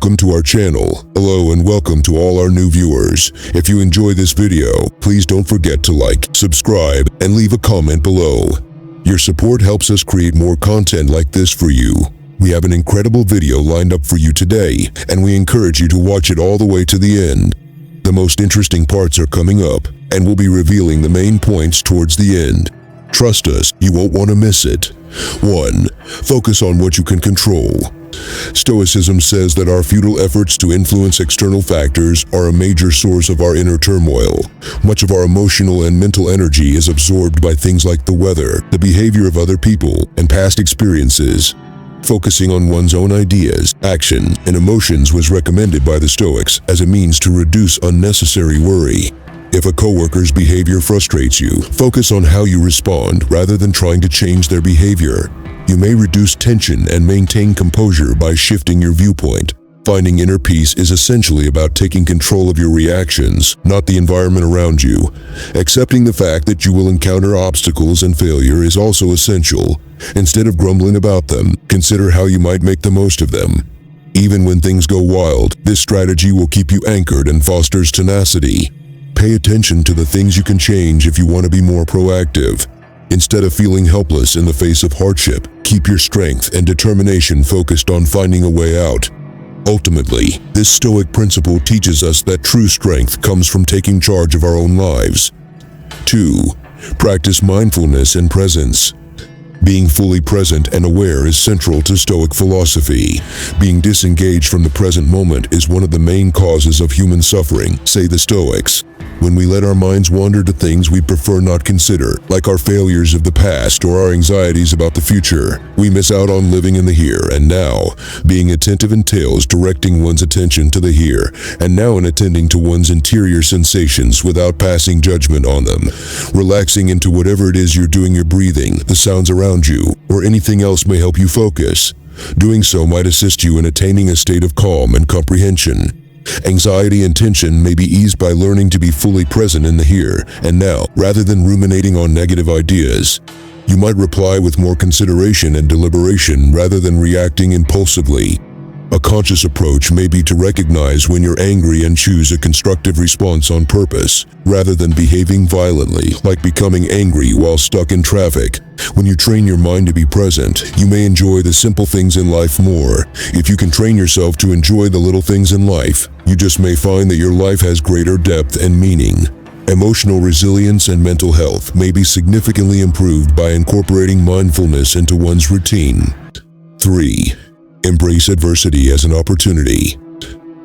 Welcome to our channel. Hello and welcome to all our new viewers. If you enjoy this video, please don't forget to like, subscribe, and leave a comment below. Your support helps us create more content like this for you. We have an incredible video lined up for you today, and we encourage you to watch it all the way to the end. The most interesting parts are coming up, and we'll be revealing the main points towards the end. Trust us, you won't want to miss it. 1. Focus on what you can control. Stoicism says that our futile efforts to influence external factors are a major source of our inner turmoil. Much of our emotional and mental energy is absorbed by things like the weather, the behavior of other people, and past experiences. Focusing on one's own ideas, actions, and emotions was recommended by the Stoics as a means to reduce unnecessary worry. If a coworker's behavior frustrates you, focus on how you respond rather than trying to change their behavior. You may reduce tension and maintain composure by shifting your viewpoint. Finding inner peace is essentially about taking control of your reactions, not the environment around you. Accepting the fact that you will encounter obstacles and failure is also essential. Instead of grumbling about them, consider how you might make the most of them. Even when things go wild, this strategy will keep you anchored and fosters tenacity. Pay attention to the things you can change if you want to be more proactive. Instead of feeling helpless in the face of hardship, keep your strength and determination focused on finding a way out. Ultimately, this Stoic principle teaches us that true strength comes from taking charge of our own lives. 2. Practice mindfulness and presence. Being fully present and aware is central to Stoic philosophy. Being disengaged from the present moment is one of the main causes of human suffering, say the Stoics. When we let our minds wander to things we prefer not consider, like our failures of the past or our anxieties about the future, we miss out on living in the here and now. Being attentive entails directing one's attention to the here and now and attending to one's interior sensations without passing judgment on them. Relaxing into whatever it is you're doing, your breathing, the sounds around you, or anything else may help you focus. Doing so might assist you in attaining a state of calm and comprehension. Anxiety and tension may be eased by learning to be fully present in the here and now, rather than ruminating on negative ideas. You might reply with more consideration and deliberation rather than reacting impulsively. A conscious approach may be to recognize when you're angry and choose a constructive response on purpose, rather than behaving violently, like becoming angry while stuck in traffic. When you train your mind to be present, you may enjoy the simple things in life more. If you can train yourself to enjoy the little things in life, you just may find that your life has greater depth and meaning. Emotional resilience and mental health may be significantly improved by incorporating mindfulness into one's routine. 3. Embrace adversity as an opportunity.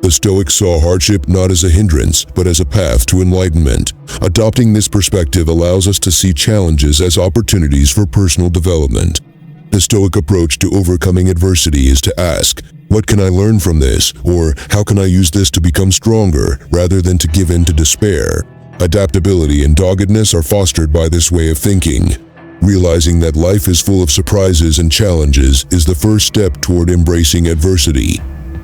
The Stoics saw hardship not as a hindrance, but as a path to enlightenment. Adopting this perspective allows us to see challenges as opportunities for personal development. The Stoic approach to overcoming adversity is to ask, "What can I learn from this?" or "How can I use this to become stronger?" rather than to give in to despair. Adaptability and doggedness are fostered by this way of thinking. Realizing that life is full of surprises and challenges is the first step toward embracing adversity.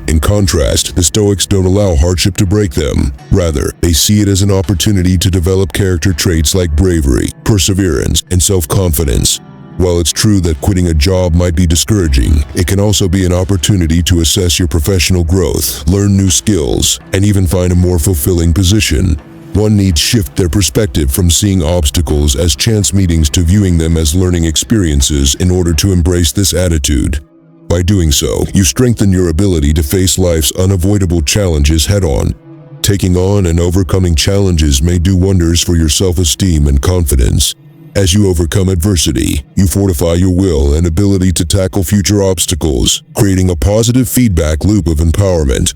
In contrast, the Stoics don't allow hardship to break them. Rather, they see it as an opportunity to develop character traits like bravery, perseverance, and self-confidence. While it's true that quitting a job might be discouraging, it can also be an opportunity to assess your professional growth, learn new skills, and even find a more fulfilling position. One needs to shift their perspective from seeing obstacles as chance meetings to viewing them as learning experiences in order to embrace this attitude. By doing so, you strengthen your ability to face life's unavoidable challenges head-on. Taking on and overcoming challenges may do wonders for your self-esteem and confidence. As you overcome adversity, you fortify your will and ability to tackle future obstacles, creating a positive feedback loop of empowerment.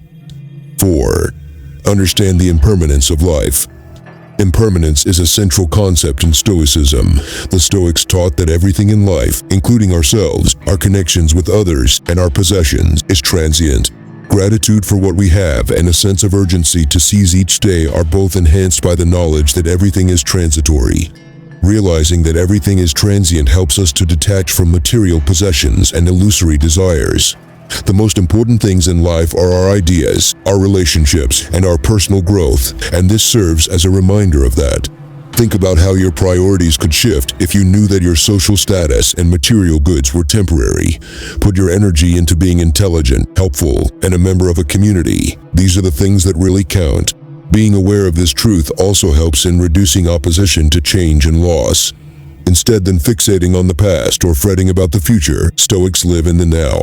4. Understand the impermanence of life. Impermanence is a central concept in Stoicism. The Stoics taught that everything in life, including ourselves, our connections with others, and our possessions, is transient. Gratitude for what we have and a sense of urgency to seize each day are both enhanced by the knowledge that everything is transitory. Realizing that everything is transient helps us to detach from material possessions and illusory desires. The most important things in life are our ideas, our relationships, and our personal growth, and this serves as a reminder of that. Think about how your priorities could shift if you knew that your social status and material goods were temporary. Put your energy into being intelligent, helpful, and a member of a community. These are the things that really count. Being aware of this truth also helps in reducing opposition to change and loss. Instead than fixating on the past or fretting about the future, Stoics live in the now.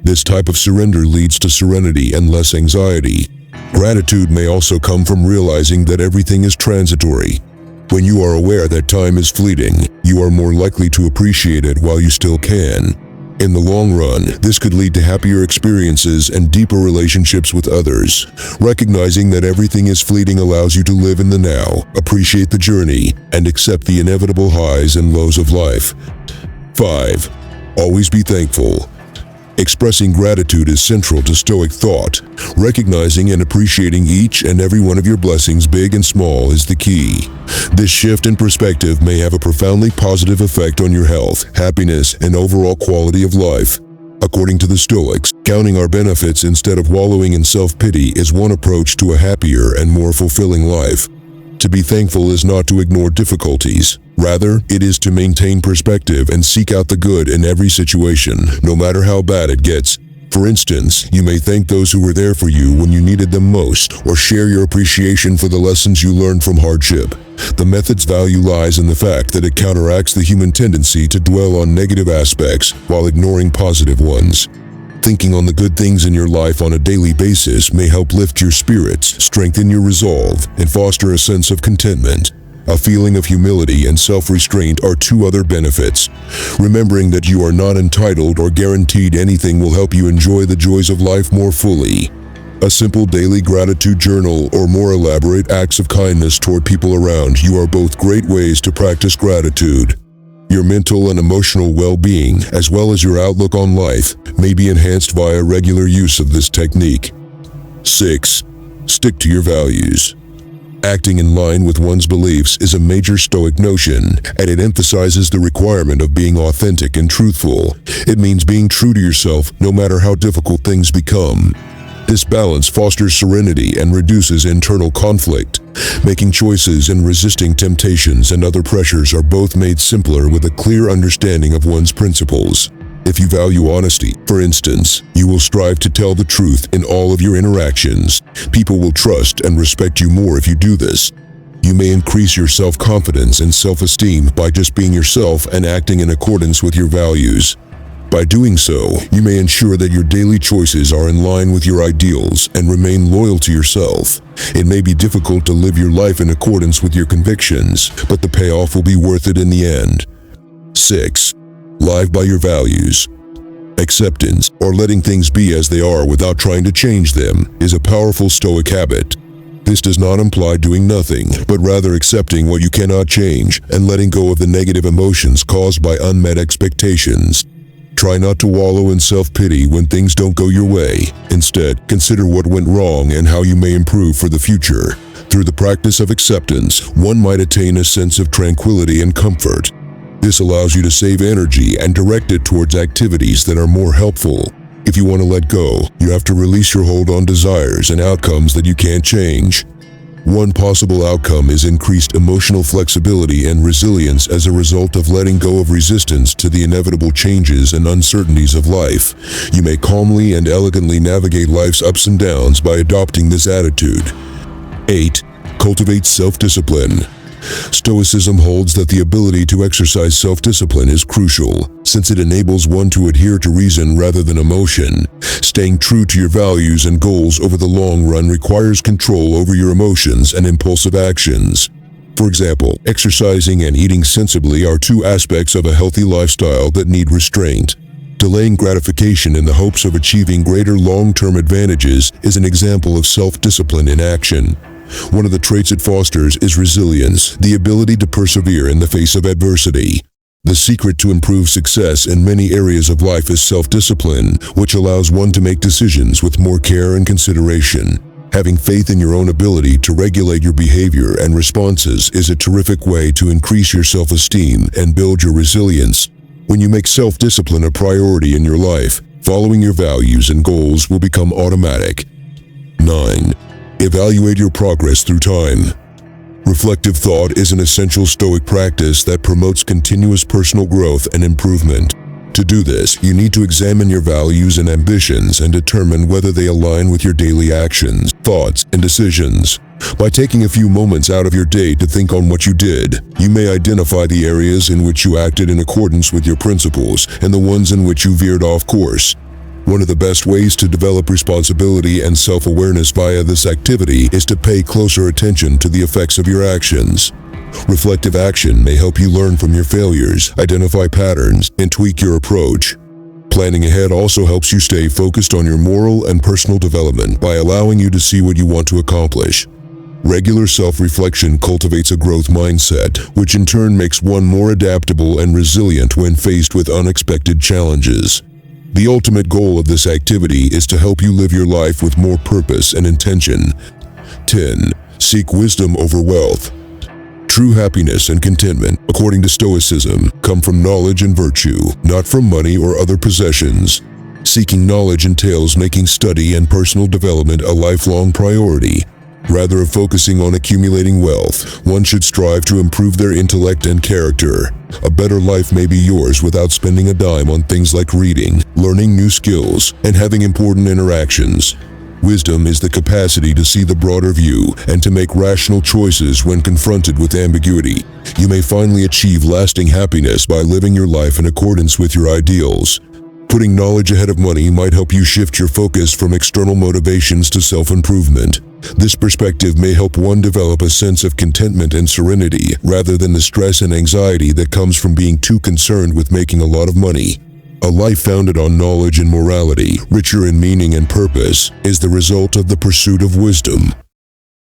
This type of surrender leads to serenity and less anxiety. Gratitude may also come from realizing that everything is transitory. When you are aware that time is fleeting, you are more likely to appreciate it while you still can. In the long run, this could lead to happier experiences and deeper relationships with others. Recognizing that everything is fleeting allows you to live in the now, appreciate the journey, and accept the inevitable highs and lows of life. 5. Always be thankful. Expressing gratitude is central to Stoic thought. Recognizing and appreciating each and every one of your blessings, big and small, is the key. This shift in perspective may have a profoundly positive effect on your health, happiness, and overall quality of life. According to the Stoics, counting our benefits instead of wallowing in self-pity is one approach to a happier and more fulfilling life. To be thankful is not to ignore difficulties. Rather, it is to maintain perspective and seek out the good in every situation, no matter how bad it gets. For instance, you may thank those who were there for you when you needed them most, or share your appreciation for the lessons you learned from hardship. The method's value lies in the fact that it counteracts the human tendency to dwell on negative aspects while ignoring positive ones. Thinking on the good things in your life on a daily basis may help lift your spirits, strengthen your resolve, and foster a sense of contentment. A feeling of humility and self-restraint are two other benefits. Remembering that you are not entitled or guaranteed anything will help you enjoy the joys of life more fully. A simple daily gratitude journal or more elaborate acts of kindness toward people around you are both great ways to practice gratitude. Your mental and emotional well-being, as well as your outlook on life, may be enhanced via regular use of this technique. 6. Stick to your values. Acting in line with one's beliefs is a major Stoic notion, and it emphasizes the requirement of being authentic and truthful. It means being true to yourself no matter how difficult things become. This balance fosters serenity and reduces internal conflict. Making choices and resisting temptations and other pressures are both made simpler with a clear understanding of one's principles. If you value honesty, for instance, you will strive to tell the truth in all of your interactions. People will trust and respect you more if you do this. You may increase your self-confidence and self-esteem by just being yourself and acting in accordance with your values. By doing so, you may ensure that your daily choices are in line with your ideals and remain loyal to yourself. It may be difficult to live your life in accordance with your convictions, but the payoff will be worth it in the end. 6. Live by your values. Acceptance, or letting things be as they are without trying to change them, is a powerful Stoic habit. This does not imply doing nothing, but rather accepting what you cannot change and letting go of the negative emotions caused by unmet expectations. Try not to wallow in self-pity when things don't go your way. Instead, consider what went wrong and how you may improve for the future. Through the practice of acceptance, one might attain a sense of tranquility and comfort. This allows you to save energy and direct it towards activities that are more helpful. If you want to let go, you have to release your hold on desires and outcomes that you can't change. One possible outcome is increased emotional flexibility and resilience as a result of letting go of resistance to the inevitable changes and uncertainties of life. You may calmly and elegantly navigate life's ups and downs by adopting this attitude. 8. Cultivate self-discipline. Stoicism holds that the ability to exercise self-discipline is crucial, since it enables one to adhere to reason rather than emotion. Staying true to your values and goals over the long run requires control over your emotions and impulsive actions. For example, exercising and eating sensibly are two aspects of a healthy lifestyle that need restraint. Delaying gratification in the hopes of achieving greater long-term advantages is an example of self-discipline in action. One of the traits it fosters is resilience, the ability to persevere in the face of adversity. The secret to improved success in many areas of life is self-discipline, which allows one to make decisions with more care and consideration. Having faith in your own ability to regulate your behavior and responses is a terrific way to increase your self-esteem and build your resilience. When you make self-discipline a priority in your life, following your values and goals will become automatic. 9. Evaluate your progress through time. Reflective thought is an essential Stoic practice that promotes continuous personal growth and improvement. To do this, you need to examine your values and ambitions and determine whether they align with your daily actions, thoughts, and decisions. By taking a few moments out of your day to think on what you did, you may identify the areas in which you acted in accordance with your principles and the ones in which you veered off course. One of the best ways to develop responsibility and self-awareness via this activity is to pay closer attention to the effects of your actions. Reflective action may help you learn from your failures, identify patterns, and tweak your approach. Planning ahead also helps you stay focused on your moral and personal development by allowing you to see what you want to accomplish. Regular self-reflection cultivates a growth mindset, which in turn makes one more adaptable and resilient when faced with unexpected challenges. The ultimate goal of this activity is to help you live your life with more purpose and intention. 10. Seek wisdom over wealth. True happiness and contentment, according to Stoicism, come from knowledge and virtue, not from money or other possessions. Seeking knowledge entails making study and personal development a lifelong priority. Rather than focusing on accumulating wealth, one should strive to improve their intellect and character. A better life may be yours without spending a dime on things like reading, learning new skills, and having important interactions. Wisdom is the capacity to see the broader view and to make rational choices when confronted with ambiguity. You may finally achieve lasting happiness by living your life in accordance with your ideals. Putting knowledge ahead of money might help you shift your focus from external motivations to self-improvement. This perspective may help one develop a sense of contentment and serenity rather than the stress and anxiety that comes from being too concerned with making a lot of money. A life founded on knowledge and morality, richer in meaning and purpose, is the result of the pursuit of wisdom.